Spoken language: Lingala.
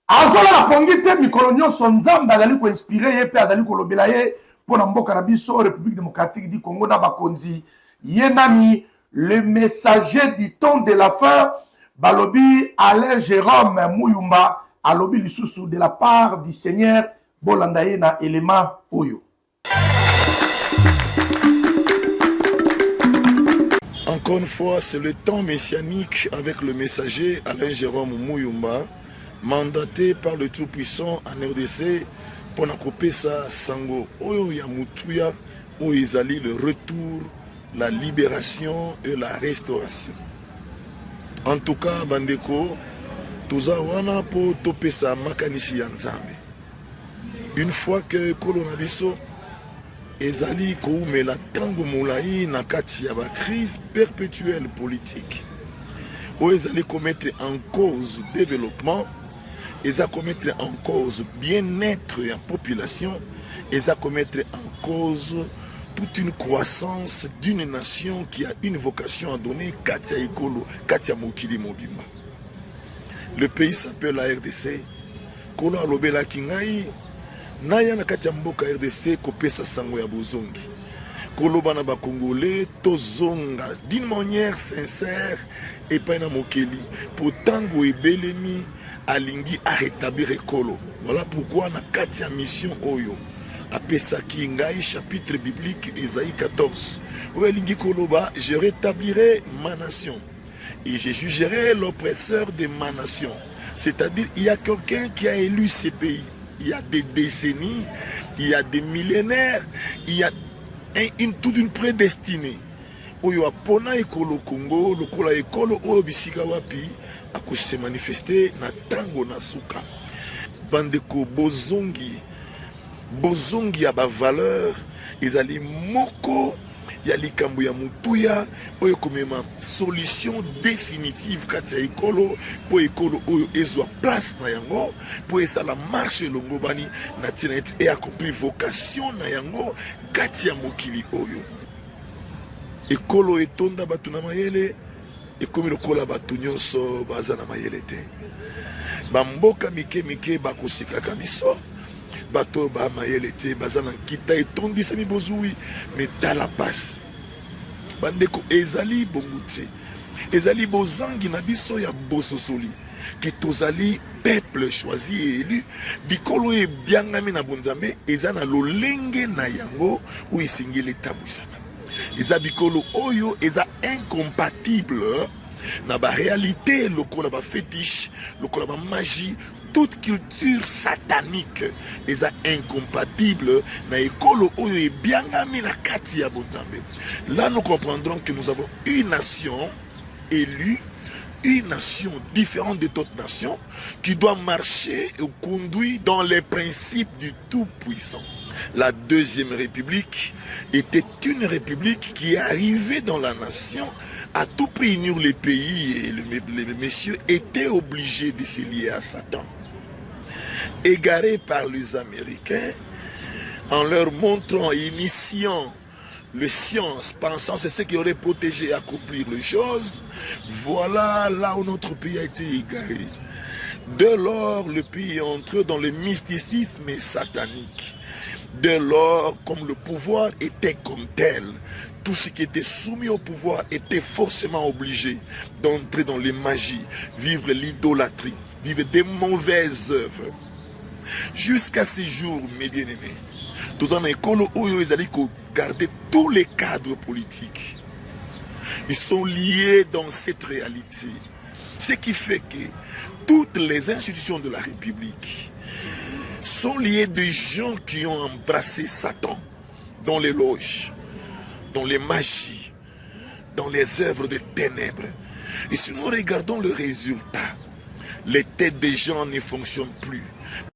azola la pongite mikolo nyonso nzambe azali ko inspirer ye pe azali ko lobela ye pona mboka na biso République démocratique du Congo na bakonzi ye nani le messager du temps de la fin balobi Alain Jérôme Muyumba alobi lisusu de la part du Seigneur bolanda ye na élément oyo. Encore une fois, c'est le temps messianique avec le messager Alain Jérôme Muyumba, mandaté par le Tout-Puissant en RDC pour couper sa sango. Oyo ya mutuya, oyo ezali le retour, la libération et la restauration. En tout cas, bandeko, toza wana po topesa makanisi ya nzambe. Une fois que Kolonabiso ezali koumela tango moulaï na kati ya ba crise perpétuelle politique. Ou ezali commettre en cause développement, ezali commettre en cause bien-être de la population, ezali commettre en cause toute une croissance d'une nation qui a une vocation à donner Katia Ikolo, Katia Mokili Mobimba. Le pays s'appelle la RDC. Kolo alobela kingai naya na kati ya mboka RDC kopesa sango ya bozongi. Kolobana ba Congolais tozonga d'une manière sincère et pas na mokeli pour tango ebelemi alingi a rétablir ekolo. Voilà pourquoi na kati ya mission oyo apesaki ngai chapitre biblique Ésaïe 14 où alingi koloba je rétablirai ma nation et je jugerai l'oppresseur de ma nation. C'est-à-dire il y a quelqu'un qui a élu ces pays. Il y a des décennies, il y a des millénaires, il y a toute une prédestinée. Oyo apona ekolo Congo, lokola ekolo oyo bisika wapi akose manifester na tango na suka. Bandeko bozongi ya ba valeur ezali moko ya likambo ya mutuya oyo komema solution définitive kati ya ekolo po ekolo oyo ezwa place na yango po esala marche longo bani na tina et accomplir vocation na yango kati ya mokili oyo. Ekolo etonda batu na mayele ekomi lokola batu nyonso baza na mayele te. Bamboka mike bakosikaka biso bato ba mayele te bazana kita etondisa mi bozui metala passe bandeko ezali bonguti ezali bozangi na biso ya bososoli ki tozali peuple choisi et élu bikolo e biangami na bonzambe ezana lolenge na yango ou isingeli tabusana eza bikolo oyo eza incompatible na ba réalité lokola ba fétiche lokola ba magie. Toute culture satanique est incompatible na ekolo oyo e biangami na kati ya bonzambe. Là nous comprendrons que nous avons une nation élue, une nation différente de toute nation qui doit marcher et conduire dans les principes du Tout-Puissant. La Deuxième République était une république qui est arrivée dans la nation à tout prix unir les pays et les messieurs étaient obligés de se lier à Satan. Égarés par les Américains, en leur montrant et initiant les sciences, pensant que c'est ce qui aurait protégé et accomplir les choses, voilà là où notre pays a été égaré. Dès lors, le pays est entré dans le mysticisme satanique. Dès lors, comme le pouvoir était comme tel, tout ce qui était soumis au pouvoir était forcément obligé d'entrer dans les magies, vivre l'idolâtrie, vivre des mauvaises œuvres. Jusqu'à ce jour, mes bien-aimés, tous en école où ils allaient garder tous les cadres politiques. Ils sont liés dans cette réalité. Ce qui fait que toutes les institutions de la République sont liées de gens qui ont embrassé Satan dans les loges, dans les magies, dans les œuvres de ténèbres. Et si nous regardons le résultat, les têtes des gens ne fonctionnent plus.